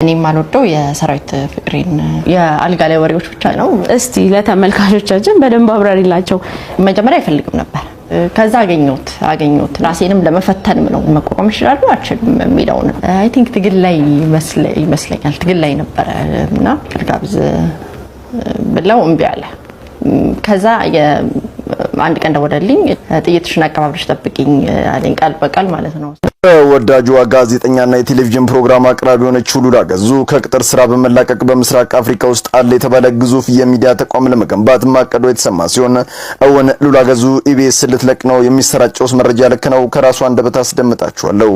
እኔ ማልወደው የሰራዊት ፍቅሬን የአልጋ ላይ ወሬዎች ብቻ ነው። እስቲ ለተመልካቾቻችን በደንብ አብራሪላቸው። መጀመሪያ አይፈልግም ነበር። ከዛ አገኘሁት ራሴንም ለመፈተን ነው መቆም ይችላል አልችልም የሚለው ነው። አይ ቲንክ ትግል ላይ ይመስለኛል ትግል ላይ ነበር እና ጋብዝ ብለው እምቢ አለ። ከዛ አንድ ቀን ደወለልኝ። ጥይትሽን አቀባብለሽ ጠብቂኝ አለኝ ቃል በቃል ማለት ነው። ወዳጁ ጋዜጠኛና የቴሌቪዥን ፕሮግራም አቅራቢ ሆነችው ሉላ ገዙ ከቅጥር ስራ በመላቀቅ በምስራቅ አፍሪካ ውስጥ አለ የተባለ ግዙፍ የሚዲያ ተቋም ለመገንባት ማቀዱ የተሰማ ሲሆን እውን ሉላ ገዙ ኢቢኤስ ልትለቅ ነው? የሚሰራጨውስ መረጃ ልክ ነው? ከራሱ አንደበት አስደምጣችኋለሁ።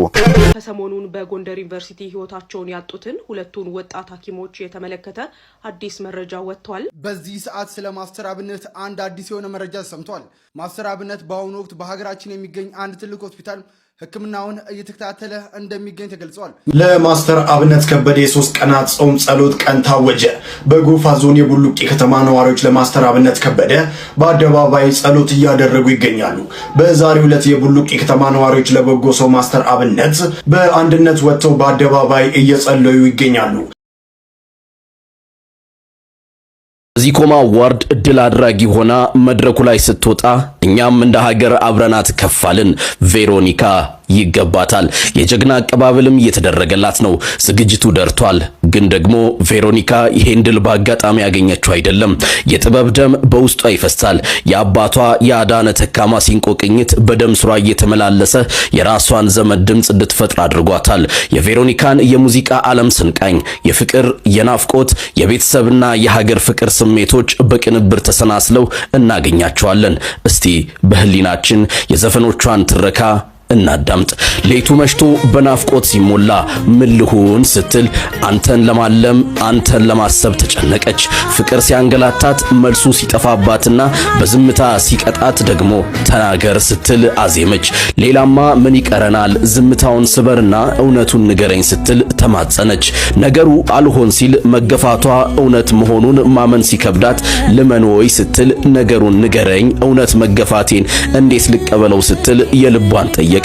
ከሰሞኑን በጎንደር ዩኒቨርሲቲ ህይወታቸውን ያጡትን ሁለቱን ወጣት ሐኪሞች የተመለከተ አዲስ መረጃ ወጥቷል። በዚህ ሰዓት ስለ ማስተር አብነት አንድ አዲስ የሆነ መረጃ ሰምቷል። ማስተር አብነት በአሁኑ ወቅት በሀገራችን የሚገኝ አንድ ትልቅ ሆስፒታል ሕክምናውን እየተከታተለ እንደሚገኝ ተገልጿል። ለማስተር አብነት ከበደ የ3 ቀናት ጾም ጸሎት ቀን ታወጀ። በጎፋ ዞን የቡሉቂ ከተማ ነዋሪዎች ለማስተር አብነት ከበደ በአደባባይ ጸሎት እያደረጉ ይገኛሉ። በዛሬው ዕለት የቡሉቂ ከተማ ነዋሪዎች ለበጎ ሰው ማስተር አብነት በአንድነት ወጥተው በአደባባይ እየጸለዩ ይገኛሉ። ዚኮማ ዋርድ እድል አድራጊ ሆና መድረኩ ላይ ስትወጣ እኛም እንደ ሀገር አብረናት ከፋልን። ቬሮኒካ ይገባታል። የጀግና አቀባበልም እየተደረገላት ነው። ዝግጅቱ ደርቷል። ግን ደግሞ ቬሮኒካ ይሄን ድል በአጋጣሚ ያገኘችው አይደለም። የጥበብ ደም በውስጧ ይፈሳል። የአባቷ የአዳነ ተካማ ሲንቆ ቅኝት በደም ስሯ እየተመላለሰ የራሷን ዘመን ድምጽ እንድትፈጥር አድርጓታል። የቬሮኒካን የሙዚቃ ዓለም ስንቃኝ የፍቅር፣ የናፍቆት፣ የቤተሰብና የሀገር ፍቅር ስሜቶች በቅንብር ተሰናስለው እናገኛቸዋለን። እስቲ በህሊናችን የዘፈኖቿን ትረካ እናዳምጥ። ሌቱ መሽቶ በናፍቆት ሲሞላ ምን ልሁን ስትል አንተን ለማለም አንተን ለማሰብ ተጨነቀች። ፍቅር ሲያንገላታት መልሱ ሲጠፋባትና በዝምታ ሲቀጣት ደግሞ ተናገር ስትል አዜመች። ሌላማ ምን ይቀረናል ዝምታውን ስበርና እውነቱን ንገረኝ ስትል ተማጸነች። ነገሩ አልሆን ሲል መገፋቷ እውነት መሆኑን ማመን ሲከብዳት ልመኖይ ስትል ነገሩን ንገረኝ እውነት መገፋቴን እንዴት ልቀበለው ስትል የልቧን ጠየቀች።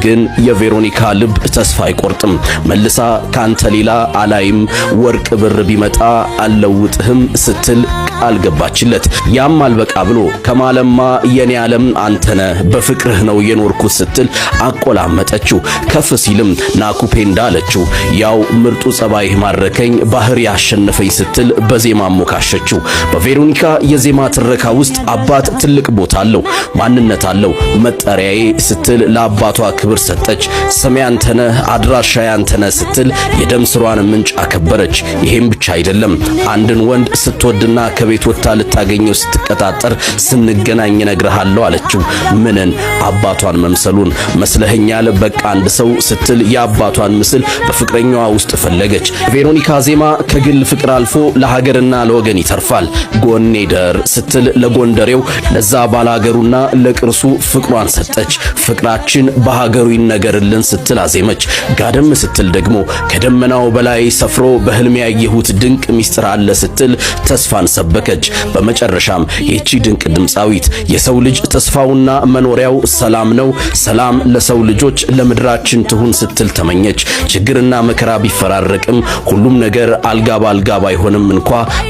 ግን የቬሮኒካ ልብ ተስፋ አይቆርጥም። መልሳ ካንተ ሌላ አላይም ወርቅ ብር ቢመጣ አልለውጥህም ስትል ቃል ገባችለት። ያም አልበቃ ብሎ ከማለማ የኔ ዓለም አንተነ በፍቅርህ ነው የኖርኩት ስትል አቆላመጠችው። ከፍ ሲልም ናኩፔ እንዳለችው ያው ምርጡ ጸባይህ ማረከኝ ባህር ያሸነፈኝ ስትል በዜማ ሞካሸችው። በቬሮኒካ የዜማ ትረካ ውስጥ አባት ትልቅ ቦታ አለው፣ ማንነት አለው። መጠሪያዬ ስትል አባቷ ክብር ሰጠች። ስሜ አንተነህ አድራሻ ያንተነህ ስትል የደም ስሯን ምንጭ አከበረች። ይሄም ብቻ አይደለም። አንድን ወንድ ስትወድና ከቤት ወጣ ልታገኘው ስትቀጣጠር ስንገናኝ እነግርሃለሁ አለችው። ምንን? አባቷን መምሰሉን። መስለኸኛል በቃ አንድ ሰው ስትል የአባቷን ምስል በፍቅረኛዋ ውስጥ ፈለገች። ቬሮኒካ ዜማ ከግል ፍቅር አልፎ ለሀገርና ለወገን ይተርፋል። ጎኔ ደር ስትል ለጎንደሬው ለዛ ባላገሩና ለቅርሱ ፍቅሯን ሰጠች። ፍቅራችን በሀገሩ ይነገርልን ስትል አዜመች። ጋደም ስትል ደግሞ ከደመናው በላይ ሰፍሮ በህልም ያየሁት ድንቅ ሚስጥር አለ ስትል ተስፋን ሰበከች። በመጨረሻም ይህቺ ድንቅ ድምፃዊት የሰው ልጅ ተስፋውና መኖሪያው ሰላም ነው፣ ሰላም ለሰው ልጆች ለምድራችን ትሁን ስትል ተመኘች። ችግርና መከራ ቢፈራረቅም ሁሉም ነገር አልጋ ባልጋ ባይሆንም እንኳ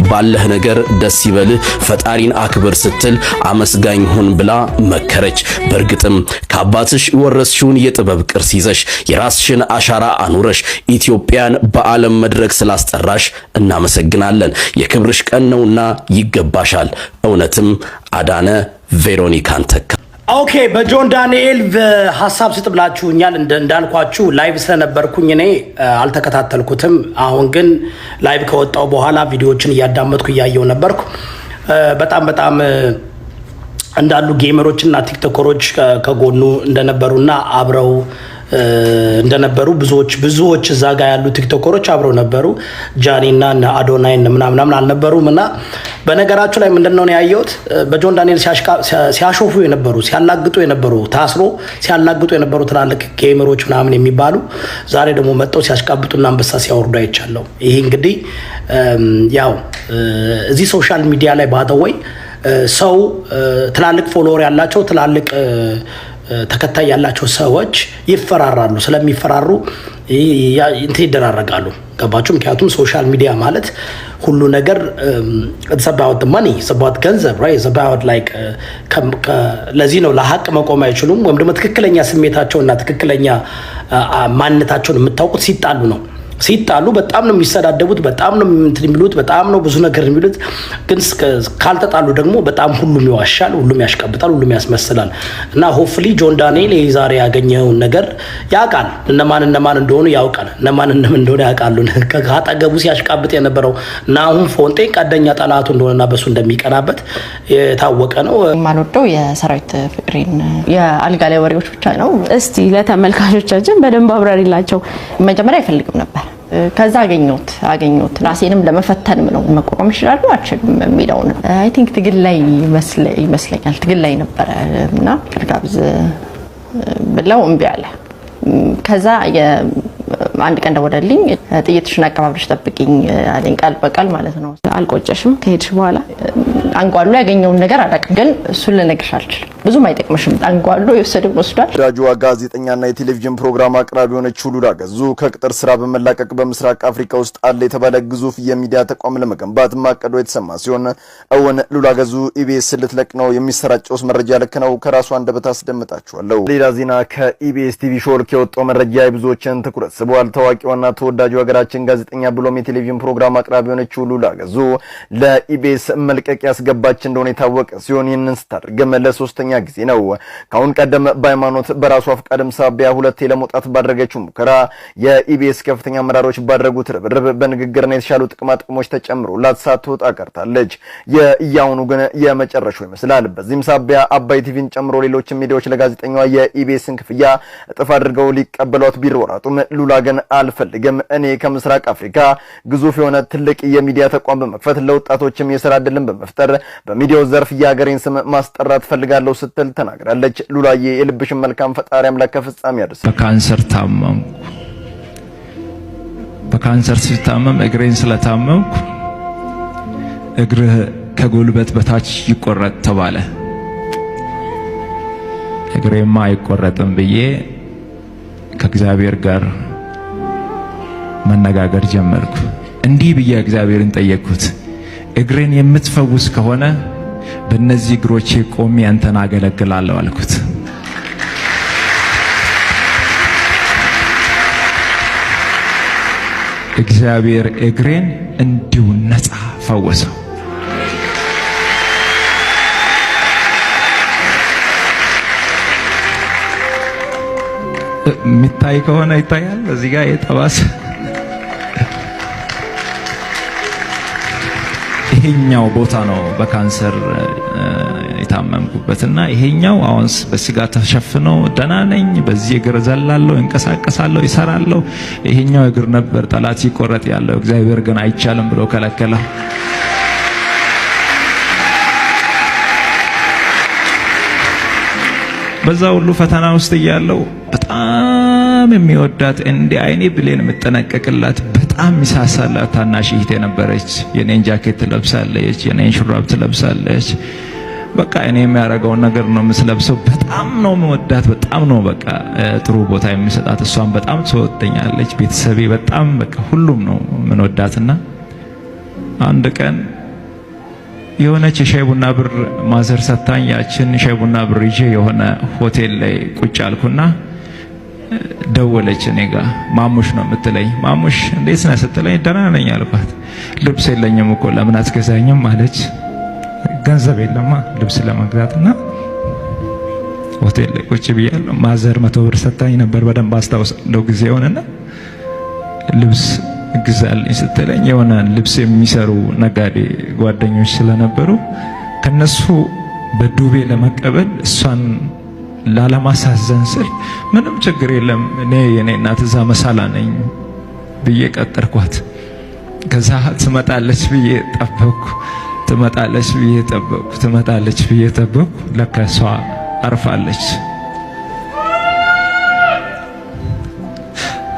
ባለህ ነገር ደስ ይበልህ፣ ፈጣሪን አክብር ስትል አመስጋኝ ሁን ብላ መከረች። በእርግጥም ከአባትሽ ወረስሽውን የጥበብ ቅርስ ይዘሽ የራስሽን አሻራ አኑረሽ ኢትዮጵያን በዓለም መድረክ ስላስጠራሽ እናመሰግናለን። የክብርሽ ቀን ነውና ይገባሻል። እውነትም አዳነ ቬሮኒካን ተካ። ኦኬ በጆን ዳንኤል ሐሳብ ስጥብላችሁኛል። እንዳልኳችሁ ላይቭ ስለነበርኩኝ እኔ አልተከታተልኩትም። አሁን ግን ላይቭ ከወጣው በኋላ ቪዲዮዎችን እያዳመጥኩ እያየው ነበርኩ። በጣም እንዳሉ ጌመሮችና ቲክቶከሮች ከጎኑ እንደነበሩና አብረው እንደነበሩ ብዙዎች እዛ ጋር ያሉ ቲክቶከሮች አብረው ነበሩ። ጃኒና አዶናይ ምናምን አልነበሩምና በነገራችሁ ላይ ምንድነው ያየሁት በጆን ዳንኤል ሲያሾፉ የነበሩ ሲያላግጡ የነበሩ ታስሮ ሲያላግጡ የነበሩ ትላልቅ ጌመሮች ምናምን የሚባሉ ዛሬ ደግሞ መጣው ሲያሽቃብጡና አንበሳ ሲያወርዱ አይቻለሁ። ይሄ እንግዲህ ያው እዚህ ሶሻል ሚዲያ ላይ ባደወይ ሰው ትላልቅ ፎሎወር ያላቸው ትላልቅ ተከታይ ያላቸው ሰዎች ይፈራራሉ። ስለሚፈራሩ እንትን ይደራረጋሉ። ገባችሁ? ምክንያቱም ሶሻል ሚዲያ ማለት ሁሉ ነገር it's about the money, it's about ገንዘብ right, it's about like ለዚህ ነው ለሀቅ መቆም አይችሉም ወይም ደግሞ ትክክለኛ ስሜታቸውና ትክክለኛ ማንነታቸውን የምታውቁት ሲጣሉ ነው። ሲጣሉ በጣም ነው የሚሰዳደቡት፣ በጣም ነው እንትን የሚሉት፣ በጣም ነው ብዙ ነገር የሚሉት። ግን ካልተጣሉ ደግሞ በጣም ሁሉም ይዋሻል፣ ሁሉም ያሽቀብጣል፣ ሁሉም ያስመስላል። እና ሆፕፉሊ ጆን ዳንኤል ዛሬ ያገኘውን ነገር ያውቃል፣ እነማን እንደሆኑ ያውቃል፣ እነማን እንደሆነ ያውቃሉ። ከአጠገቡ ሲያሽቃብጥ የነበረው እና አሁን ፎንቴ ቀደኛ ጠላቱ እንደሆነና በሱ እንደሚቀናበት የታወቀ ነው። የማልወደው የሰራዊት ፍቅሬን የአልጋ ላይ ወሬዎች ብቻ ነው። እስቲ ለተመልካቾቻችን በደንብ አብራሪላቸው። መጀመሪያ አይፈልግም ነበር፣ ከዛ አገኘሁት ራሴንም ለመፈተን ነው። መቋቋም ይችላል አልችልም የሚለውን አይ ቲንክ ትግል ላይ ይመስለኛል ትግል ላይ ነበረ እና ጋብዝ ብለው እምቢ አለ። ከዛ አንድ ቀን ደወለልኝ፣ ጥይትሽን አቀባብለሽ ጠብቂኝ አለኝ፣ ቃል በቃል ማለት ነው። አልቆጨሽም ከሄድሽ በኋላ? አንጓሉ ያገኘውን ነገር አላውቅም፣ ግን እሱን ልነግርሽ አልችልም። ብዙም አይጠቅምሽም። አንጓሉ የወሰደው ወስዷል። ወዳጇ ጋዜጠኛና የቴሌቪዥን ፕሮግራም አቅራቢ የሆነችው ሉላ ገዙ ከቅጥር ስራ በመላቀቅ በምስራቅ አፍሪካ ውስጥ አለ የተባለ ግዙፍ የሚዲያ ተቋም ለመገንባት ማቀዷ የተሰማ ሲሆን እውን ሉላ ገዙ ኢቢኤስ ልትለቅ ነው? የሚሰራጨውስ መረጃ ልክ ነው? ከራሷ አንደበት አስደምጣችኋለሁ። ሌላ ዜና ከኢቢኤስ ቲቪ ሾልክ የወጣው መረጃ የብዙዎችን ትኩረት ስቧል። ታዋቂዋና ተወዳጁ ሀገራችን ጋዜጠኛ ብሎም የቴሌቪዥን ፕሮግራም አቅራቢ የሆነችው ሉላ ገዙ ለኢቢኤስ መልቀቂያ ያስገባች እንደሆነ የታወቀ ሲሆን ይህንን ስታደርግም ለሶስተኛ ጊዜ ነው። ካሁን ቀደም በሃይማኖት በራሷ ፍቃድም ሳቢያ ሁለቴ ለመውጣት ባደረገችው ሙከራ የኢቢኤስ ከፍተኛ አመራሮች ባደረጉት ርብርብ በንግግርና የተሻሉ ጥቅማ ጥቅሞች ተጨምሮላት ሳትወጣ ቀርታለች። የእያሁኑ ግን የመጨረሻው ይመስላል። በዚህም ሳቢያ አባይ ቲቪን ጨምሮ ሌሎች ሚዲያዎች ለጋዜጠኛዋ የኢቢኤስን ክፍያ እጥፍ አድርገው ሊቀበሏት ቢሯሯጡም ሉላ ግን አልፈልግም፣ እኔ ከምስራቅ አፍሪካ ግዙፍ የሆነ ትልቅ የሚዲያ ተቋም በመክፈት ለወጣቶችም የሥራ ዕድልን በመፍጠር በሚዲያው ዘርፍ የሀገሬን ስም ማስጠራት ፈልጋለሁ ስትል ተናግራለች። ሉላዬ የልብሽን መልካም ፈጣሪ አምላክ ከፍጻሜ ያድርስ። በካንሰር ታመምኩ። በካንሰር ሲታመም እግሬን ስለታመምኩ እግርህ ከጉልበት በታች ይቆረጥ ተባለ። እግሬማ አይቆረጥም ብዬ ከእግዚአብሔር ጋር መነጋገር ጀመርኩ። እንዲህ ብዬ እግዚአብሔርን ጠየቅኩት፣ እግሬን የምትፈውስ ከሆነ በእነዚህ እግሮቼ ቆሜ አንተን አገለግላለሁ አልኩት። እግዚአብሔር እግሬን እንዲሁ ነፃ ፈወሰው። የሚታይ ከሆነ ይታያል። እዚህ ጋር የጠባስ ይሄኛው ቦታ ነው በካንሰር የታመምኩበትና ይሄኛው አሁንስ በስጋ ተሸፍኖ ደህና ነኝ። በዚህ እግር ዘላለሁ፣ እንቀሳቀሳለሁ፣ ይሰራለሁ። ይሄኛው እግር ነበር ጠላት ይቆረጥ ያለው። እግዚአብሔር ግን አይቻልም ብሎ ከለከለ። በዛ ሁሉ ፈተና ውስጥ እያለው በጣም የሚወዳት እንደ አይኔ ብሌን የምጠነቀቅላት በጣም ሚሳሳላት ታናሽ እህቴ ነበረች። የኔን ጃኬት ትለብሳለች፣ የኔን ሹራብ ትለብሳለች። በቃ እኔ የሚያደርገውን ነገር ነው የምትለብሰው። በጣም ነው የምወዳት፣ በጣም ነው በቃ ጥሩ ቦታ የሚሰጣት። እሷም በጣም ትወደኛለች። ቤተሰቤ በጣም በቃ ሁሉም ነው የምንወዳትና አንድ ቀን የሆነች የሻይ ቡና ብር ማዘር ሰታኝ፣ ያችን ሻይ ቡና ብር ይዤ የሆነ ሆቴል ላይ ቁጭ አልኩና ደወለች እኔ ጋር። ማሙሽ ነው የምትለኝ። ማሙሽ እንዴት ነህ ስትለኝ ደህና ነኝ አልኳት። ልብስ የለኝም እኮ ለምን አትገዛኝም አለች። ገንዘብ የለማ ልብስ ለመግዛትና ሆቴል ላይ ቁጭ ብያለሁ። ማዘር 100 ብር ሰታኝ ነበር፣ በደንብ አስታውሳለሁ ጊዜውንና ልብስ ግዛልኝ ስትለኝ የሆነ ልብስ የሚሰሩ ነጋዴ ጓደኞች ስለነበሩ ከነሱ በዱቤ ለመቀበል እሷን ላለማሳዘን ስል ምንም ችግር የለም እኔ የኔ እናት እዛ መሳላ ነኝ ብዬ ቀጠርኳት። ከዛ ትመጣለች ብዬ ጠበቅኩ፣ ትመጣለች ብዬ ጠበቅኩ፣ ትመጣለች ብዬ ጠበቅኩ። ለካ እሷ አርፋለች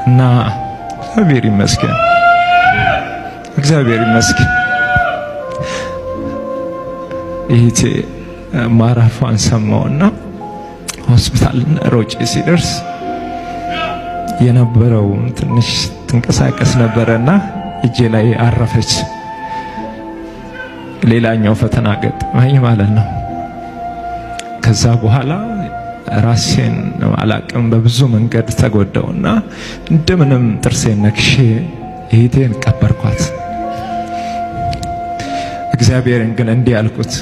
እና እግዚአብሔር ይመስገን፣ እግዚአብሔር ይመስገን። ይሄ ማራፏን ሰማውና ሆስፒታል ሮጬ ሲደርስ የነበረው ትንሽ ትንቀሳቀስ ነበረና እጄ ላይ አረፈች። ሌላኛው ፈተና ገጠመኝ ማለት ነው። ከዛ በኋላ ራሴን አላቅም በብዙ መንገድ ተጎዳውና እንደምንም ጥርሴን ነክሼ እህቴን ቀበርኳት። እግዚአብሔርን ግን እንዲህ አልኩት፣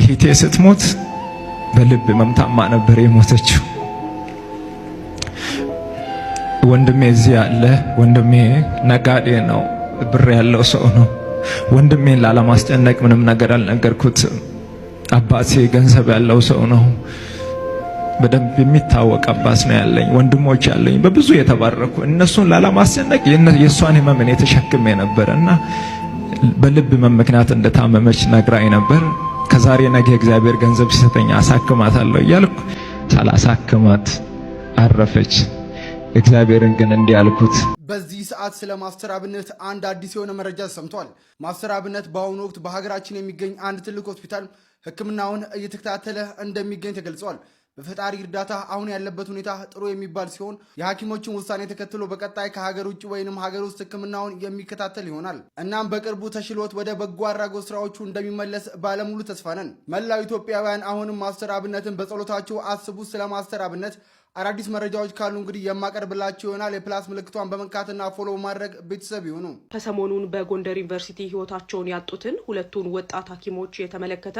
እህቴ ስትሞት በልብ መምታማ ነበር የሞተችው። ወንድሜ እዚህ ያለ ወንድሜ ነጋዴ ነው፣ ብር ያለው ሰው ነው። ወንድሜን ላለማስጨነቅ ምንም ነገር አልነገርኩትም። አባቴ ገንዘብ ያለው ሰው ነው፣ በደንብ የሚታወቅ አባት ነው ያለኝ። ወንድሞች ያለኝ በብዙ የተባረኩ፣ እነሱን ላለማስጨነቅ የሷን ህመም እኔ ተሸክሜ ነበርና በልብ ምክንያት እንደታመመች ነግራኝ ነበር። ከዛሬ ነገ እግዚአብሔር ገንዘብ ሲሰጠኝ አሳክማታለሁ እያልኩ ሳላሳክማት አረፈች። እግዚአብሔርን ግን እንዲህ አልኩት። በዚህ ሰዓት ስለ ማስተር አብነት አንድ አዲስ የሆነ መረጃ ሰምቷል። ማስተር አብነት በአሁኑ ወቅት በሀገራችን የሚገኝ አንድ ትልቅ ሆስፒታል ሕክምናውን እየተከታተለ እንደሚገኝ ተገልጿል። በፈጣሪ እርዳታ አሁን ያለበት ሁኔታ ጥሩ የሚባል ሲሆን የሐኪሞችን ውሳኔ ተከትሎ በቀጣይ ከሀገር ውጭ ወይንም ሀገር ውስጥ ሕክምናውን የሚከታተል ይሆናል። እናም በቅርቡ ተሽሎት ወደ በጎ አድራጎት ስራዎቹ እንደሚመለስ ባለሙሉ ተስፋ ነን። መላው ኢትዮጵያውያን አሁንም ማስተር አብነትን በጸሎታቸው አስቡት። ስለ ማስተር አብነት አዳዲስ መረጃዎች ካሉ እንግዲህ የማቀርብላችሁ ይሆናል። የፕላስ ምልክቷን በመንካትና ፎሎ ማድረግ ቤተሰብ ይሁኑ። ከሰሞኑን በጎንደር ዩኒቨርሲቲ ህይወታቸውን ያጡትን ሁለቱን ወጣት ሐኪሞች የተመለከተ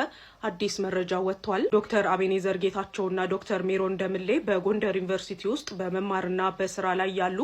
አዲስ መረጃ ወጥቷል። ዶክተር አቤኔዘር ጌታቸውና ዶክተር ሜሮን ደምሌ በጎንደር ዩኒቨርሲቲ ውስጥ በመማርና በስራ ላይ ያሉ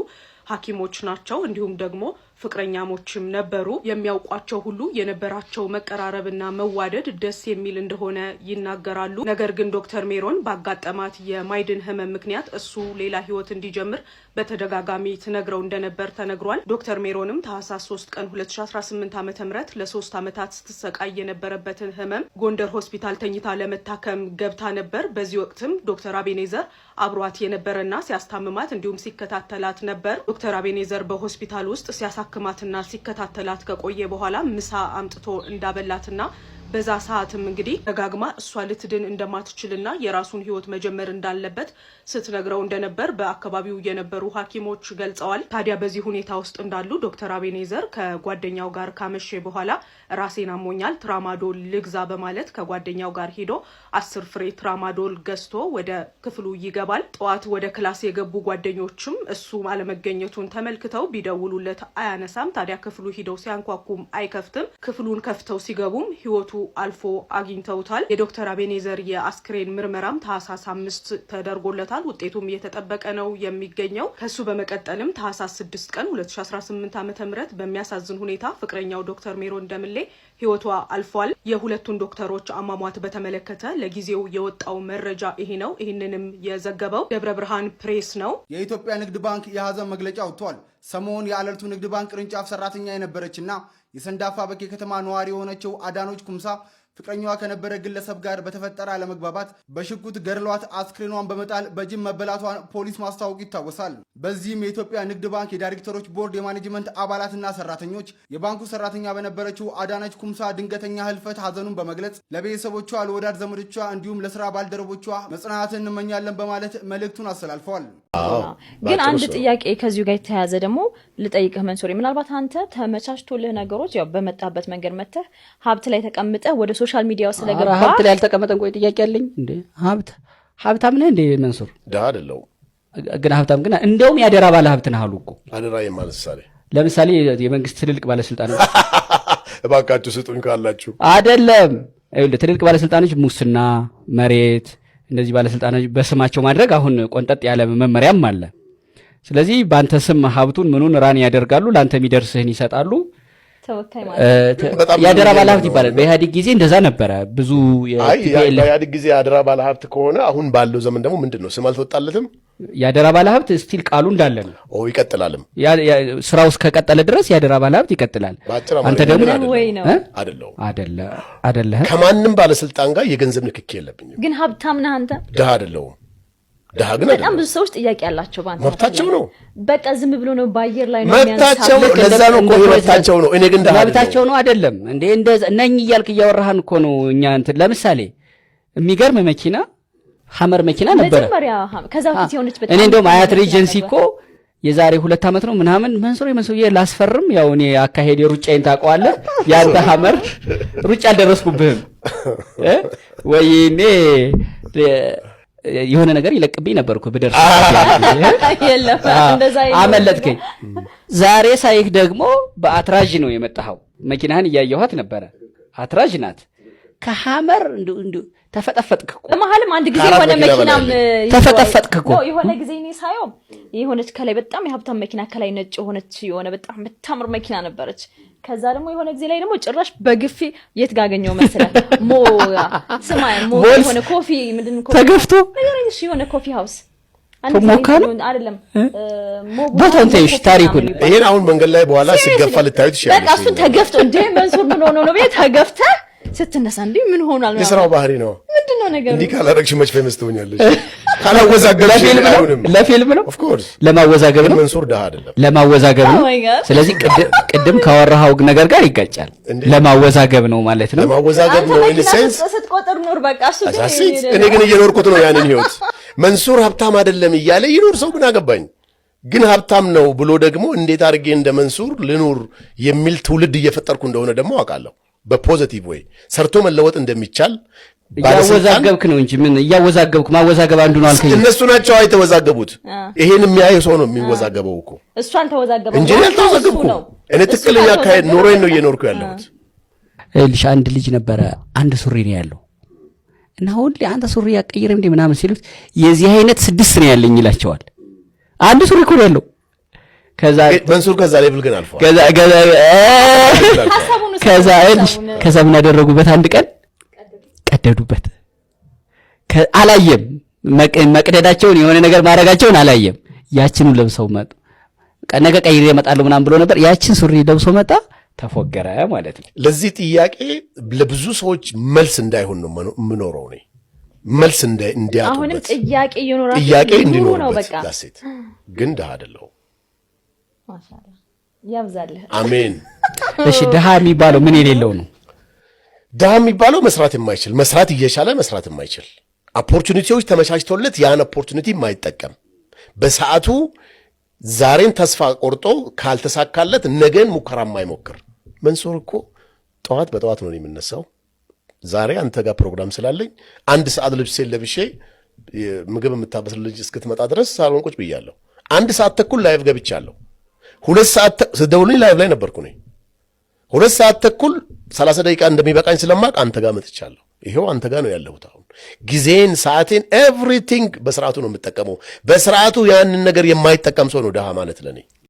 ሐኪሞች ናቸው። እንዲሁም ደግሞ ፍቅረኛሞችም ነበሩ። የሚያውቋቸው ሁሉ የነበራቸው መቀራረብና መዋደድ ደስ የሚል እንደሆነ ይናገራሉ። ነገር ግን ዶክተር ሜሮን ባጋጠማት የማይድን ህመም ምክንያት እሱ ሌላ ህይወት እንዲጀምር በተደጋጋሚ ትነግረው እንደነበር ተነግሯል። ዶክተር ሜሮንም ታህሳስ 3 ቀን 2018 ዓ.ም ለ3 ዓመታት ስትሰቃይ የነበረበትን ህመም ጎንደር ሆስፒታል ተኝታ ለመታከም ገብታ ነበር። በዚህ ወቅትም ዶክተር አቤኔዘር አብሯት የነበረና ሲያስታምማት እንዲሁም ሲከታተላት ነበር። ዶክተር አቤኔዘር በሆስፒታል ውስጥ ሲያሳክማትና ሲከታተላት ከቆየ በኋላ ምሳ አምጥቶ እንዳበላትና በዛ ሰዓትም እንግዲህ ደጋግማ እሷ ልትድን እንደማትችልና የራሱን ህይወት መጀመር እንዳለበት ስትነግረው እንደነበር በአካባቢው የነበሩ ሐኪሞች ገልጸዋል። ታዲያ በዚህ ሁኔታ ውስጥ እንዳሉ ዶክተር አቤኔዘር ከጓደኛው ጋር ካመሸ በኋላ ራሴን አሞኛል፣ ትራማዶል ልግዛ በማለት ከጓደኛው ጋር ሄዶ 10 ፍሬ ትራማዶል ገዝቶ ወደ ክፍሉ ይገባል። ጠዋት ወደ ክላስ የገቡ ጓደኞችም እሱ አለመገኘቱን ተመልክተው ቢደውሉለት አያነሳም። ታዲያ ክፍሉ ሂደው ሲያንኳኩም አይከፍትም። ክፍሉን ከፍተው ሲገቡም ህይወቱ አልፎ አግኝተውታል። የዶክተር አቤኔዘር የአስክሬን ምርመራም ታህሳስ 5 ተደርጎለታል። ውጤቱም እየተጠበቀ ነው የሚገኘው። ከሱ በመቀጠልም ታህሳስ 6 ቀን 2018 ዓ.ም በሚያሳዝን ሁኔታ ፍቅረኛው ዶክተር ሜሮን ደምሌ ህይወቷ አልፏል። የሁለቱን ዶክተሮች አሟሟት በተመለከተ ለጊዜው የወጣው መረጃ ይሄ ነው። ይህንንም የዘገበው ደብረ ብርሃን ፕሬስ ነው። የኢትዮጵያ ንግድ ባንክ የሀዘን መግለጫ ወጥቷል። ሰሞኑን የአለልቱ ንግድ ባንክ ቅርንጫፍ ሰራተኛ የነበረችና የሰንዳፋ በኬ ከተማ ነዋሪ የሆነችው አዳኖች ኩምሳ ፍቅረኛዋ ከነበረ ግለሰብ ጋር በተፈጠረ አለመግባባት በሽጉጥ ገድሏት አስክሬኗን በመጣል በጅም መበላቷን ፖሊስ ማስታወቁ ይታወሳል። በዚህም የኢትዮጵያ ንግድ ባንክ የዳይሬክተሮች ቦርድ የማኔጅመንት አባላትና ሰራተኞች የባንኩ ሰራተኛ በነበረችው አዳነች ኩምሳ ድንገተኛ ህልፈት ሀዘኑን በመግለጽ ለቤተሰቦቿ፣ ለወዳጅ ዘመዶቿ እንዲሁም ለስራ ባልደረቦቿ መጽናናትን እንመኛለን በማለት መልእክቱን አስተላልፈዋል። ግን አንድ ጥያቄ ከዚሁ ጋር የተያያዘ ደግሞ ልጠይቅህ መንሱሪ፣ ምናልባት አንተ ተመቻችቶልህ ነገሮች ያው በመጣበት መንገድ መተህ ሀብት ላይ ተቀምጠህ ወደ ሶሻል ሚዲያው ስለገባ ሀብት ላይ ያልተቀመጠን ቆይ ጥያቄ ያለኝ እንዴ ሀብታም ነህ እንዴ መንሱር? ድሀ አይደለሁም ግን ሀብታም ግን እንደውም ያደራ ባለ ሀብት ነህ አሉ እኮ። አደራ ለምሳሌ የመንግስት ትልልቅ ባለስልጣኖች እባካችሁ ስጡኝ ካላችሁ አይደለም ትልልቅ ባለስልጣኖች ሙስና፣ መሬት እንደዚህ ባለስልጣኖች በስማቸው ማድረግ አሁን ቆንጠጥ ያለ መመሪያም አለ። ስለዚህ በአንተ ስም ሀብቱን ምኑን ራን ያደርጋሉ፣ ለአንተ የሚደርስህን ይሰጣሉ። ያደራ ባለሀብት ይባላል። በኢህአዴግ ጊዜ እንደዛ ነበረ። ብዙ በኢህአዴግ ጊዜ ያደራ ባለሀብት ከሆነ አሁን ባለው ዘመን ደግሞ ምንድን ነው ስም አልተወጣለትም። ያደራ ባለሀብት ስቲል ቃሉ እንዳለ ነው። ይቀጥላልም። ስራው እስከቀጠለ ድረስ ያደራ ባለሀብት ይቀጥላል። አንተ ደግሞ አይደለም። ከማንም ባለስልጣን ጋር የገንዘብ ንክኪ የለብኝም። ግን ሀብታም ነህ አንተ። ድሀ አይደለሁም። ድሀ ግን በጣም ብዙ ሰዎች ጥያቄ ያላቸው ባንተ መብታቸው ነው። በቃ ዝም ብሎ ነው ባየር ላይ ነው መብታቸው። ለዛ ነው እኮ መብታቸው ነው። እኔ ግን ድሀ መብታቸው ነው አይደለም እንዴ? እንደዛ ነኝ እያልክ እያወራህን እኮ ነው። እኛ እንትን ለምሳሌ የሚገርም መኪና ሐመር መኪና ነበረ መጀመሪያ ከዛ በፊት የሆነች በጣም እኔ እንደውም አያት ሬጀንሲ እኮ የዛሬ 2 ዓመት ነው ምናምን መንሱር ላስፈርም ያው እኔ አካሄድ የሩጫዬን ታውቀዋለህ ያንተ ሐመር ሩጫ አልደረስኩብህም ወይኔ የሆነ ነገር ይለቅብኝ ነበርኩ ብደርስ የለም እንደዛ አመለጥከኝ ዛሬ ሳይህ ደግሞ በአትራጅ ነው የመጣው መኪናህን እያየኋት ነበረ አትራጅ ናት ከሐመር እንዱ ተፈጠፈጥክኩ ለማህልም አንድ ጊዜ የሆነ መኪናም ተፈጠፈጥክኩ ነው የሆነ ጊዜ እኔ ሳየው የሆነች ከላይ በጣም የሀብታም መኪና ከላይ ነጭ ሆነች የሆነ በጣም በታምር መኪና ነበረች ከዛ ደግሞ የሆነ ጊዜ ላይ ደግሞ ጭራሽ በግፊ የት ጋገኘው መሰለህ ሞ የሆነ ኮፊ ምንድን ኮፊ ተገፍቶ ነገርሽ የሆነ ኮፊ ሃውስ ሞካ ነው አይደለም ቦታንቴሽ ታሪኩን ይሄን አሁን መንገድ ላይ በኋላ ሲገፋ ልታዩት ይችላል በቃ እሱን ተገፍቶ እንደ መንሱር ምን ሆኖ ነው ቤት ተገፍተ ስትነሳ እንዴ ምን ሆናል ነው የሥራው ባህሪ ነው ምንድነው ነገሩ እንዲህ ካላረግሽ መች ፌመስ ትሆኛለሽ ካላወዛገብሽ ለፊልም ነው ኦፍ ኮርስ ለማወዛገብ ነው መንሱር ደሃ አይደለም ለማወዛገብ ነው ስለዚህ ቅድም ካወራው ነገር ጋር ይጋጫል ለማወዛገብ ነው ማለት ነው ለማወዛገብ ነው ኢን ሴንስ ስትቆጥር ኑር በቃ እሱ እኔ ግን እየኖርኩት ነው ያንን ህይወት መንሱር ሀብታም አይደለም እያለ ይኖር ሰው ግን አገባኝ ግን ሀብታም ነው ብሎ ደግሞ እንዴት አድርጌ እንደ መንሱር ልኑር የሚል ትውልድ እየፈጠርኩ እንደሆነ ደግሞ አውቃለሁ በፖዚቲቭ ወይ ሰርቶ መለወጥ እንደሚቻል ያወዛገብክ ነው እንጂ ምን ያወዛገብክ ማወዛገብ አንዱ ነው አልከኝ እነሱ ናቸው አይተወዛገቡት ይሄን የሚያየው ሰው ነው የሚወዛገበው እኮ እሷን ተወዛገበው እንጂ ያልተወዛገብኩ እኔ ትክክለኛ ካሄድ ኖሮዬን ነው እየኖርኩ ያለሁት እልሽ አንድ ልጅ ነበረ አንድ ሱሪ ነው ያለው እና ሁሌ አንተ ሱሪ ያቀይረም እንደ ምናምን ሲሉት የዚህ አይነት 6 ነው ያለኝ ይላቸዋል አንድ ሱሪ እኮ ያለው ከዛ መንሱር ከዛ ሌቭል ግን አልፏል ከዛ ምን ያደረጉበት አንድ ቀን ቀደዱበት አላየም መቅደዳቸውን የሆነ ነገር ማድረጋቸውን አላየም ያችኑ ለብሰው መጡ ነገ ቀይሬ እመጣለሁ ምናምን ብሎ ነበር ያችን ሱሪ ለብሶ መጣ ተፎገረ ማለት ነው ለዚህ ጥያቄ ለብዙ ሰዎች መልስ እንዳይሆን ነው የምኖረው እኔ መልስ እንዲያጡበት አሁንም ጥያቄ ይኖራል ጥያቄ እንዲኖርበት ዳሴት ግን ደሃ አይደለሁ ማሻአላ ያብዛልህ አሜን እሺ ደሃ የሚባለው ምን የሌለው ነው ደሃ የሚባለው መስራት እየቻለ መስራት የማይችል ኦፖርቹኒቲዎች ተመቻችቶለት ያን ኦፖርቹኒቲ የማይጠቀም በሰዓቱ ዛሬን ተስፋ ቆርጦ ካልተሳካለት ነገን ሙከራ የማይሞክር መንሱር እኮ በጠዋት ነው የሚነሳው ዛሬ አንተ ጋር ፕሮግራም ስላለኝ 1 ሰዓት ልብሴን ለብሼ ምግብ የምታበስል ልጅ እስክትመጣ ድረስ ሳሎን ቁጭ ብያለሁ 1 ሰዓት ተኩል ላይቭ ገብቻለሁ 2 ሰዓት ስደውልኝ ላይቭ ላይ ነበርኩ ነኝ 2 ሰዓት ተኩል 30 ደቂቃ እንደሚበቃኝ ስለማቅ አንተ ጋር መጥቻለሁ ይሄው አንተ ጋር ነው ያለሁት አሁን ጊዜን ሰዓቴን ኤቭሪቲንግ በስርዓቱ ነው የምጠቀመው በስርዓቱ ያንን ነገር የማይጠቀም ሰው ነው ደሃ ማለት ለኔ